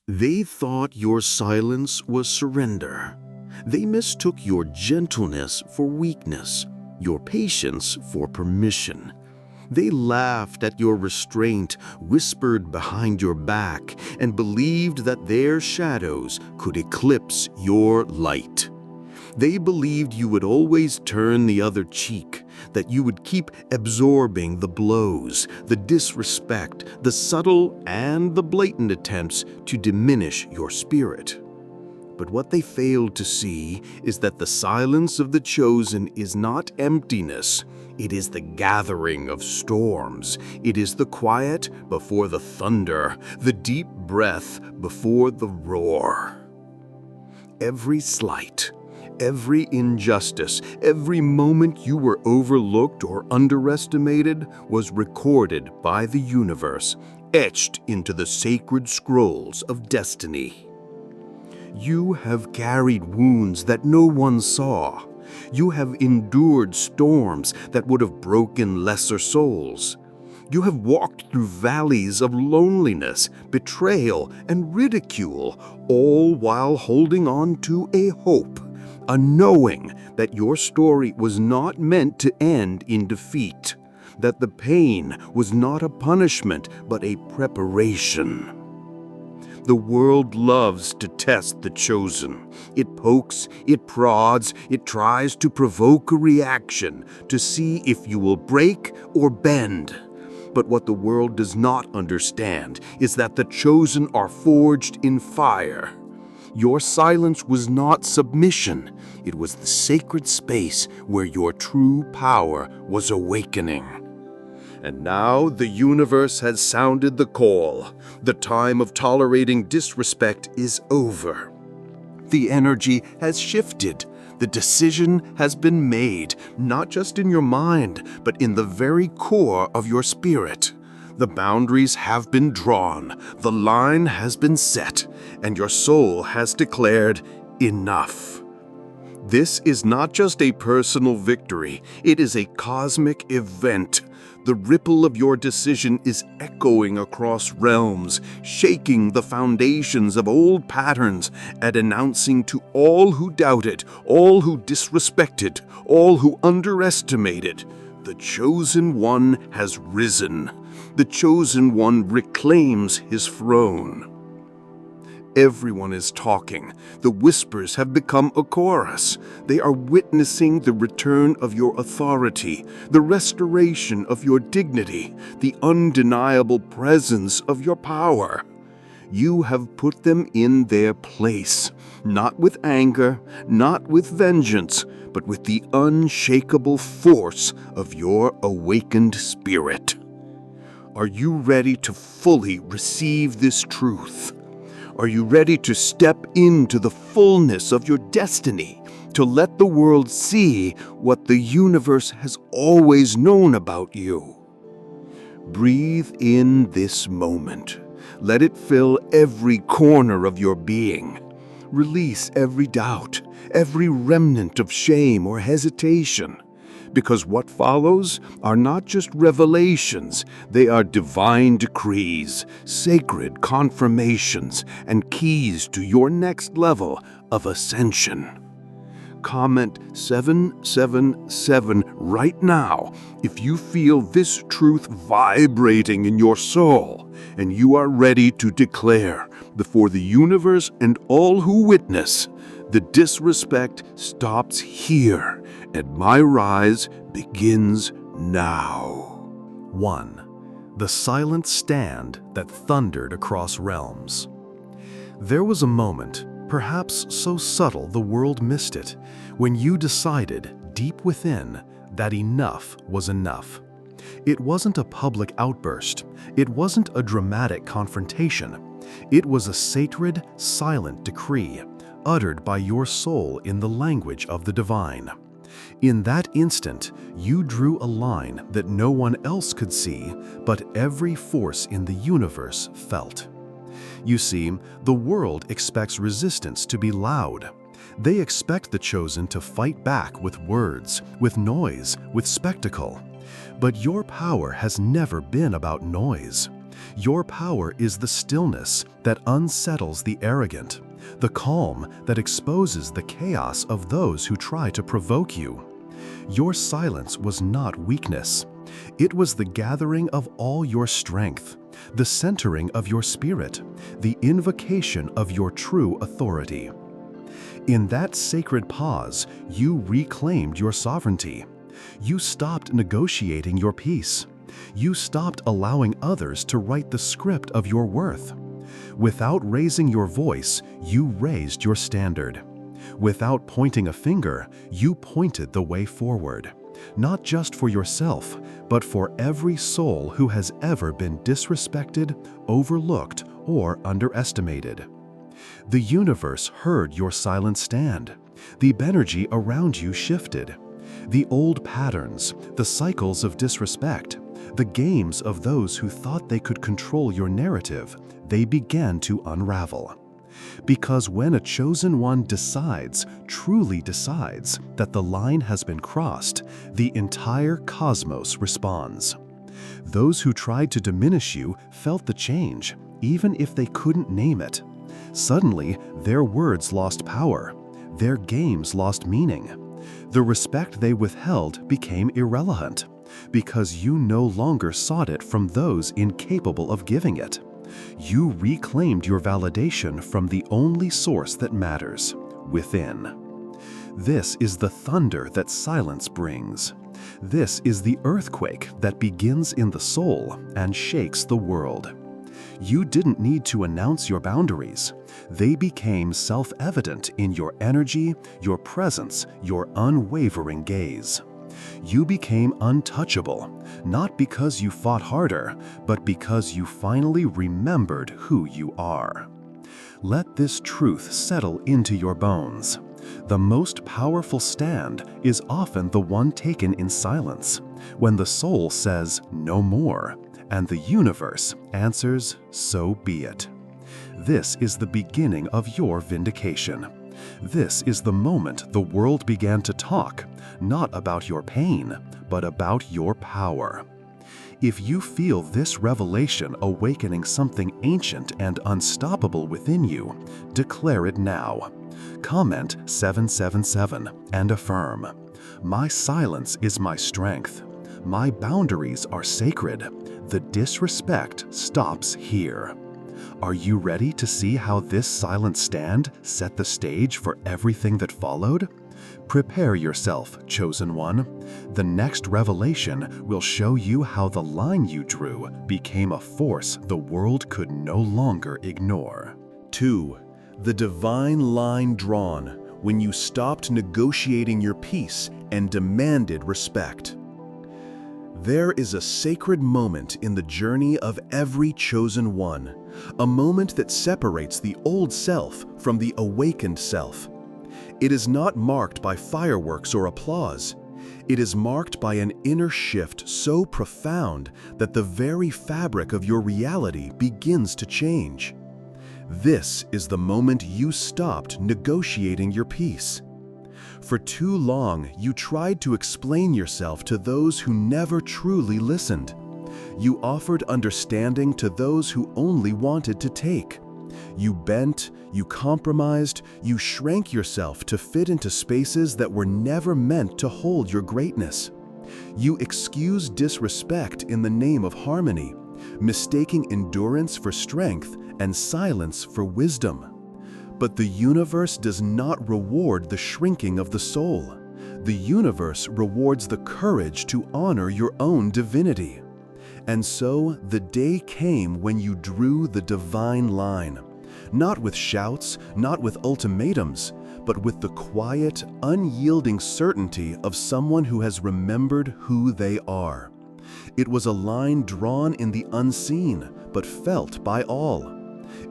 They thought your silence was surrender. They mistook your gentleness for weakness, your patience for permission. They laughed at your restraint, whispered behind your back, and believed that their shadows could eclipse your light. They believed you would always turn the other cheek, that you would keep absorbing the blows, the disrespect, the subtle and the blatant attempts to diminish your spirit. But what they failed to see is that the silence of the chosen is not emptiness. It is the gathering of storms. It is the quiet before the thunder, the deep breath before the roar. Every slight, every injustice, every moment you were overlooked or underestimated was recorded by the universe, etched into the sacred scrolls of destiny. You have carried wounds that no one saw. You have endured storms that would have broken lesser souls. You have walked through valleys of loneliness, betrayal, and ridicule, all while holding on to a hope, a knowing that your story was not meant to end in defeat, that the pain was not a punishment but a preparation. The world loves to test the chosen. It pokes, it prods, it tries to provoke a reaction to see if you will break or bend. But what the world does not understand is that the chosen are forged in fire. Your silence was not submission. It was the sacred space where your true power was awakening. And now the universe has sounded the call. The time of tolerating disrespect is over. The energy has shifted. The decision has been made, not just in your mind, but in the very core of your spirit. The boundaries have been drawn, the line has been set, and your soul has declared enough. This is not just a personal victory, it is a cosmic event. The ripple of your decision is echoing across realms, shaking the foundations of old patterns and announcing to all who doubted, all who disrespected, all who underestimated, the chosen one has risen. The chosen one reclaims his throne. Everyone is talking. The whispers have become a chorus. They are witnessing the return of your authority, the restoration of your dignity, the undeniable presence of your power. You have put them in their place, not with anger, not with vengeance, but with the unshakable force of your awakened spirit. Are you ready to fully receive this truth? Are you ready to step into the fullness of your destiny, to let the world see what the universe has always known about you? Breathe in this moment. Let it fill every corner of your being. Release every doubt, every remnant of shame or hesitation. Because what follows are not just revelations, they are divine decrees, sacred confirmations, and keys to your next level of ascension. Comment 777 right now if you feel this truth vibrating in your soul and you are ready to declare before the universe and all who witness, the disrespect stops here and my rise begins now. 1. The silent stand that thundered across realms. There was a moment, perhaps so subtle the world missed it, when you decided, deep within, that enough was enough. It wasn't a public outburst. It wasn't a dramatic confrontation. It was a sacred, silent decree, uttered by your soul in the language of the divine. In that instant, you drew a line that no one else could see, but every force in the universe felt. You see, the world expects resistance to be loud. They expect the chosen to fight back with words, with noise, with spectacle. But your power has never been about noise. Your power is the stillness that unsettles the arrogant, the calm that exposes the chaos of those who try to provoke you. Your silence was not weakness. It was the gathering of all your strength, the centering of your spirit, the invocation of your true authority. In that sacred pause, you reclaimed your sovereignty. You stopped negotiating your peace. You stopped allowing others to write the script of your worth. Without raising your voice, you raised your standard. Without pointing a finger, you pointed the way forward, not just for yourself, but for every soul who has ever been disrespected, overlooked, or underestimated. The universe heard your silent stand. The energy around you shifted. The old patterns, the cycles of disrespect, the games of those who thought they could control your narrative, they began to unravel. Because when a chosen one decides, truly decides, that the line has been crossed, the entire cosmos responds. Those who tried to diminish you felt the change, even if they couldn't name it. Suddenly, their words lost power. Their games lost meaning. The respect they withheld became irrelevant, because you no longer sought it from those incapable of giving it. You reclaimed your validation from the only source that matters, within. This is the thunder that silence brings. This is the earthquake that begins in the soul and shakes the world. You didn't need to announce your boundaries. They became self-evident in your energy, your presence, your unwavering gaze. You became untouchable, not because you fought harder, but because you finally remembered who you are. Let this truth settle into your bones. The most powerful stand is often the one taken in silence, when the soul says, "No more," and the universe answers, "So be it." This is the beginning of your vindication. This is the moment the world began to talk, not about your pain, but about your power. If you feel this revelation awakening something ancient and unstoppable within you, declare it now. Comment 777 and affirm. My silence is my strength. My boundaries are sacred. The disrespect stops here. Are you ready to see how this silent stand set the stage for everything that followed? Prepare yourself, chosen one. The next revelation will show you how the line you drew became a force the world could no longer ignore. 2. The divine line drawn when you stopped negotiating your peace and demanded respect. There is a sacred moment in the journey of every chosen one, a moment that separates the old self from the awakened self. It is not marked by fireworks or applause. It is marked by an inner shift so profound that the very fabric of your reality begins to change. This is the moment you stopped negotiating your peace. For too long, you tried to explain yourself to those who never truly listened. You offered understanding to those who only wanted to take. You bent, you compromised, you shrank yourself to fit into spaces that were never meant to hold your greatness. You excused disrespect in the name of harmony, mistaking endurance for strength and silence for wisdom. But the universe does not reward the shrinking of the soul. The universe rewards the courage to honor your own divinity. And so the day came when you drew the divine line, not with shouts, not with ultimatums, but with the quiet, unyielding certainty of someone who has remembered who they are. It was a line drawn in the unseen, but felt by all.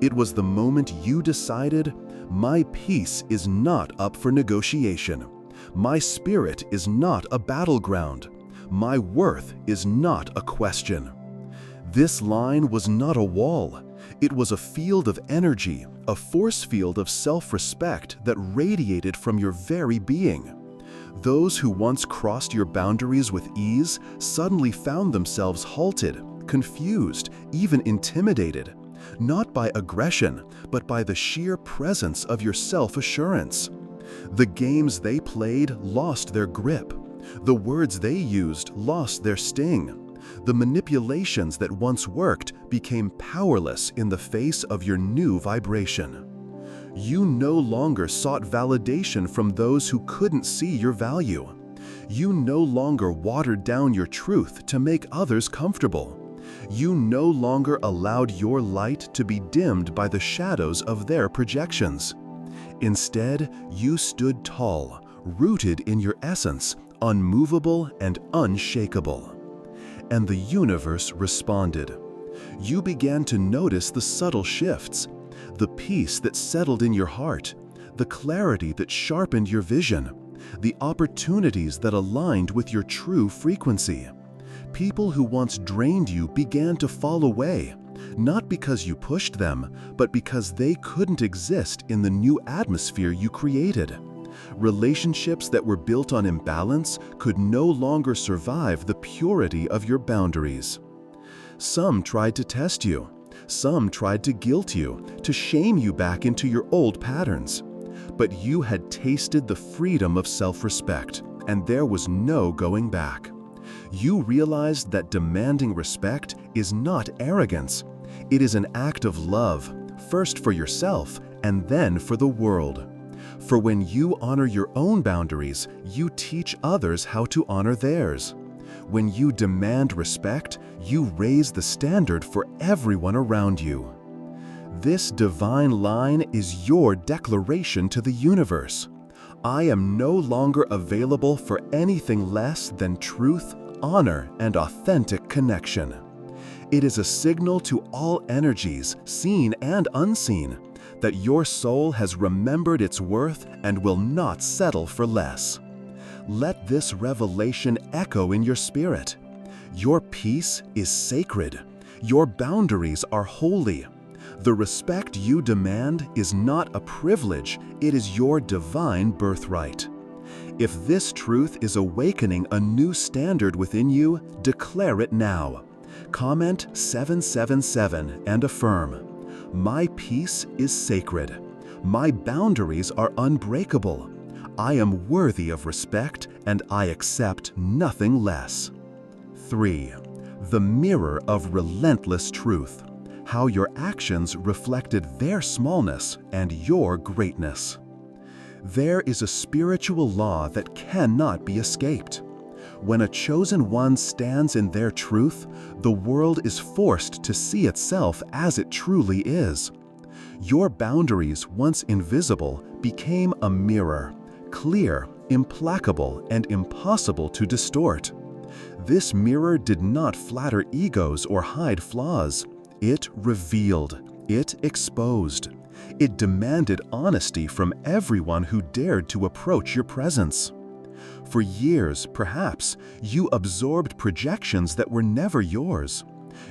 It was the moment you decided, my peace is not up for negotiation. My spirit is not a battleground. My worth is not a question. This line was not a wall. It was a field of energy, a force field of self-respect that radiated from your very being. Those who once crossed your boundaries with ease suddenly found themselves halted, confused, even intimidated, not by aggression, but by the sheer presence of your self-assurance. The games they played lost their grip. The words they used lost their sting. The manipulations that once worked became powerless in the face of your new vibration. You no longer sought validation from those who couldn't see your value. You no longer watered down your truth to make others comfortable. You no longer allowed your light to be dimmed by the shadows of their projections. Instead, you stood tall, rooted in your essence, unmovable and unshakable. And the universe responded. You began to notice the subtle shifts, the peace that settled in your heart, the clarity that sharpened your vision, the opportunities that aligned with your true frequency. People who once drained you began to fall away, not because you pushed them, but because they couldn't exist in the new atmosphere you created. Relationships that were built on imbalance could no longer survive the purity of your boundaries. Some tried to test you. Some tried to guilt you, to shame you back into your old patterns. But you had tasted the freedom of self-respect, and there was no going back. You realized that demanding respect is not arrogance. It is an act of love, first for yourself and then for the world. For when you honor your own boundaries, you teach others how to honor theirs. When you demand respect, you raise the standard for everyone around you. This divine line is your declaration to the universe. I am no longer available for anything less than truth, honor, and authentic connection. It is a signal to all energies, seen and unseen, that your soul has remembered its worth and will not settle for less. Let this revelation echo in your spirit. Your peace is sacred. Your boundaries are holy. The respect you demand is not a privilege, it is your divine birthright. If this truth is awakening a new standard within you, declare it now. Comment 777 and affirm. My peace is sacred. My boundaries are unbreakable. I am worthy of respect and I accept nothing less. 3. The mirror of relentless truth. How your actions reflected their smallness and your greatness. There is a spiritual law that cannot be escaped. When a chosen one stands in their truth, the world is forced to see itself as it truly is. Your boundaries, once invisible, became a mirror, clear, implacable, and impossible to distort. This mirror did not flatter egos or hide flaws. It revealed, it exposed. It demanded honesty from everyone who dared to approach your presence. For years, perhaps, you absorbed projections that were never yours.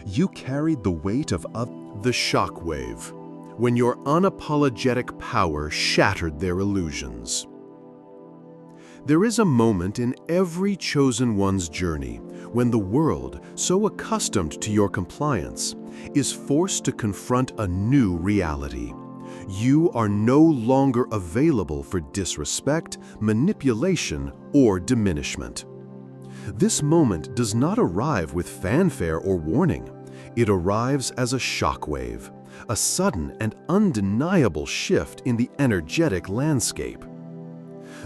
You carried the weight of the shockwave, when your unapologetic power shattered their illusions. There is a moment in every chosen one's journey when the world, so accustomed to your compliance, is forced to confront a new reality. You are no longer available for disrespect, manipulation, or diminishment. This moment does not arrive with fanfare or warning. It arrives as a shockwave, a sudden and undeniable shift in the energetic landscape.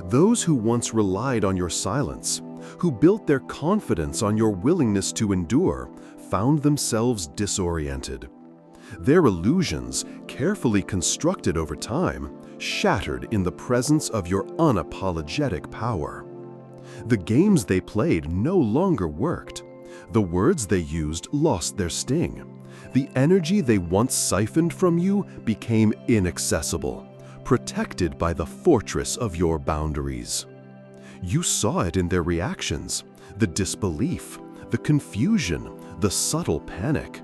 Those who once relied on your silence, who built their confidence on your willingness to endure, found themselves disoriented. Their illusions, carefully constructed over time, shattered in the presence of your unapologetic power. The games they played no longer worked. The words they used lost their sting. The energy they once siphoned from you became inaccessible, protected by the fortress of your boundaries. You saw it in their reactions, the disbelief, the confusion, the subtle panic.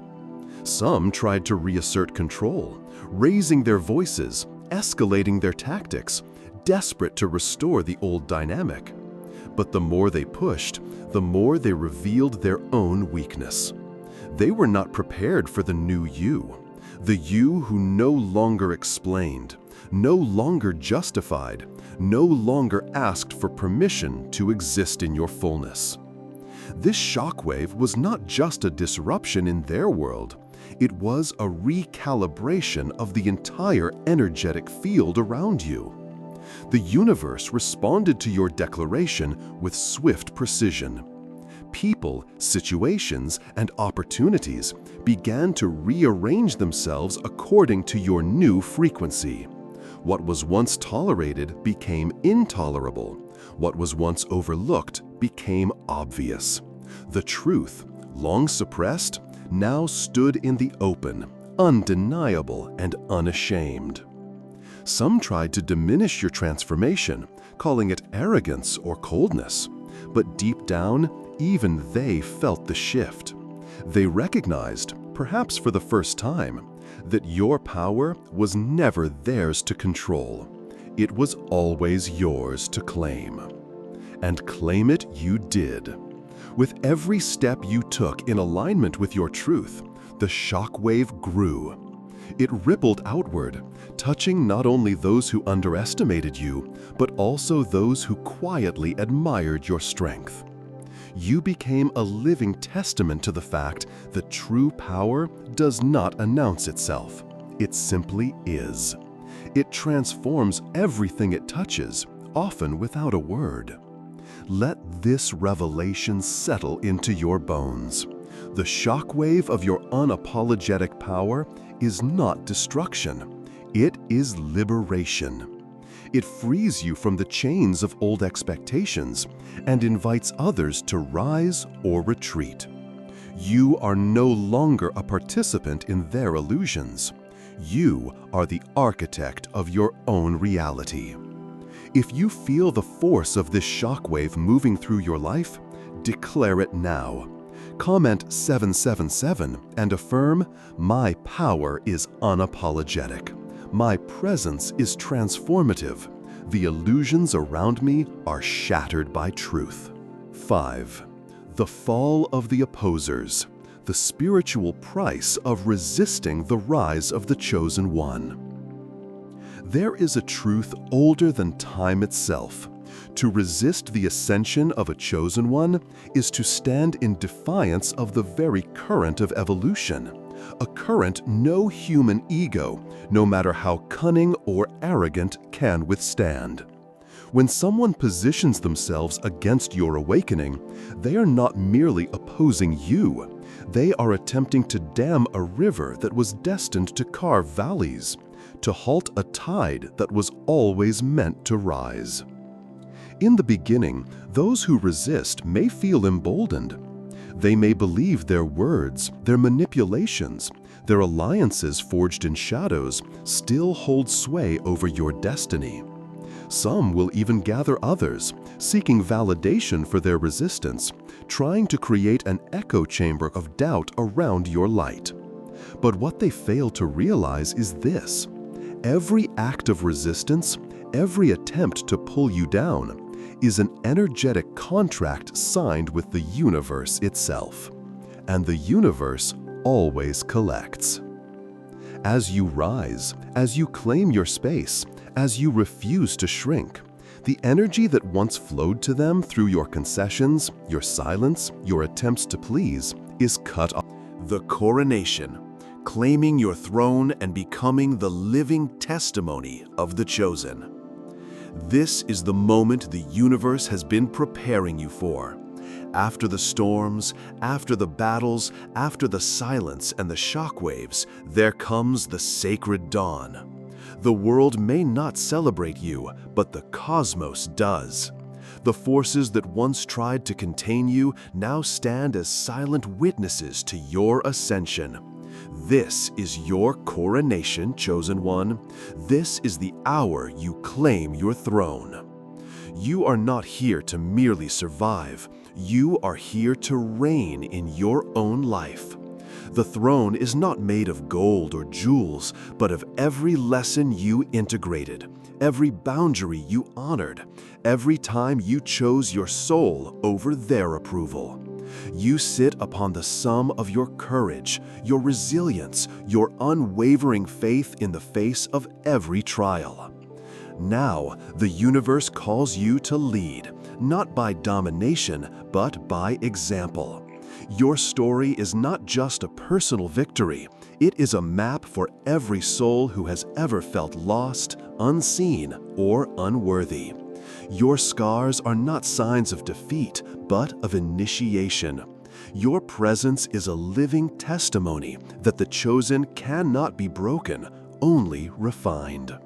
Some tried to reassert control, raising their voices, escalating their tactics, desperate to restore the old dynamic. But the more they pushed, the more they revealed their own weakness. They were not prepared for the new you, the you who no longer explained, no longer justified, no longer asked for permission to exist in your fullness. This shockwave was not just a disruption in their world, it was a recalibration of the entire energetic field around you. The universe responded to your declaration with swift precision. People, situations, and opportunities began to rearrange themselves according to your new frequency. What was once tolerated became intolerable. What was once overlooked became obvious. The truth, long suppressed, now stood in the open, undeniable and unashamed. Some tried to diminish your transformation, calling it arrogance or coldness. But deep down, even they felt the shift. They recognized, perhaps for the first time, that your power was never theirs to control. It was always yours to claim. And claim it you did. With every step you took in alignment with your truth, the shockwave grew. It rippled outward, touching not only those who underestimated you, but also those who quietly admired your strength. You became a living testament to the fact that true power does not announce itself. It simply is. It transforms everything it touches, often without a word. Let this revelation settle into your bones. The shockwave of your unapologetic power is not destruction. It is liberation. It frees you from the chains of old expectations and invites others to rise or retreat. You are no longer a participant in their illusions. You are the architect of your own reality. If you feel the force of this shockwave moving through your life, declare it now. Comment 777 and affirm, "My power is unapologetic. My presence is transformative. The illusions around me are shattered by truth." 5. The fall of the opposers, the spiritual price of resisting the rise of the chosen one. There is a truth older than time itself. To resist the ascension of a chosen one is to stand in defiance of the very current of evolution, a current no human ego, no matter how cunning or arrogant, can withstand. When someone positions themselves against your awakening, they are not merely opposing you. They are attempting to dam a river that was destined to carve valleys, to halt a tide that was always meant to rise. In the beginning, those who resist may feel emboldened. They may believe their words, their manipulations, their alliances forged in shadows still hold sway over your destiny. Some will even gather others, seeking validation for their resistance, trying to create an echo chamber of doubt around your light. But what they fail to realize is this: every act of resistance, every attempt to pull you down, is an energetic contract signed with the universe itself. And the universe always collects. As you rise, as you claim your space, as you refuse to shrink, the energy that once flowed to them through your concessions, your silence, your attempts to please, is cut off. The coronation, claiming your throne and becoming the living testimony of the chosen. This is the moment the universe has been preparing you for. After the storms, after the battles, after the silence and the shockwaves, there comes the sacred dawn. The world may not celebrate you, but the cosmos does. The forces that once tried to contain you now stand as silent witnesses to your ascension. This is your coronation, chosen one. This is the hour you claim your throne. You are not here to merely survive. You are here to reign in your own life. The throne is not made of gold or jewels, but of every lesson you integrated, every boundary you honored, every time you chose your soul over their approval. You sit upon the sum of your courage, your resilience, your unwavering faith in the face of every trial. Now, the universe calls you to lead, not by domination, but by example. Your story is not just a personal victory, it is a map for every soul who has ever felt lost, unseen, or unworthy. Your scars are not signs of defeat, but of initiation. Your presence is a living testimony that the chosen cannot be broken, only refined.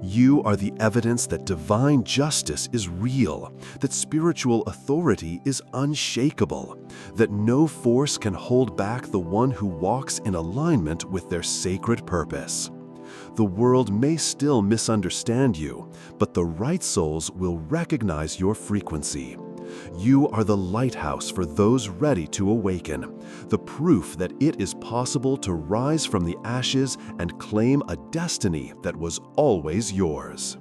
You are the evidence that divine justice is real, that spiritual authority is unshakable, that no force can hold back the one who walks in alignment with their sacred purpose. The world may still misunderstand you, but the right souls will recognize your frequency. You are the lighthouse for those ready to awaken, the proof that it is possible to rise from the ashes and claim a destiny that was always yours.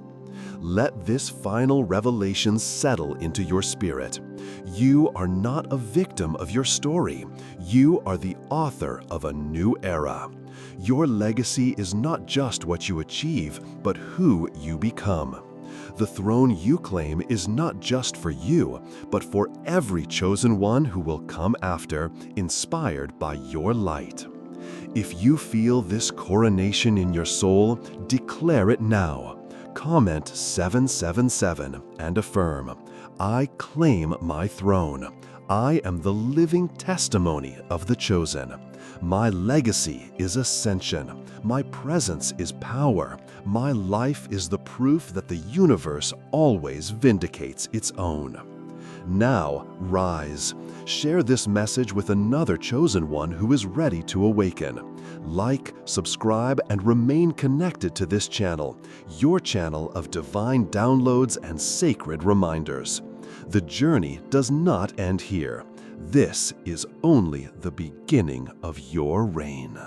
Let this final revelation settle into your spirit. You are not a victim of your story. You are the author of a new era. Your legacy is not just what you achieve, but who you become. The throne you claim is not just for you, but for every chosen one who will come after, inspired by your light. If you feel this coronation in your soul, declare it now. Comment 777 and affirm, "I claim my throne. I am the living testimony of the chosen. My legacy is ascension. My presence is power. My life is the proof that the universe always vindicates its own." Now, rise. Share this message with another chosen one who is ready to awaken. Like, subscribe, and remain connected to this channel, your channel of divine downloads and sacred reminders. The journey does not end here. This is only the beginning of your reign.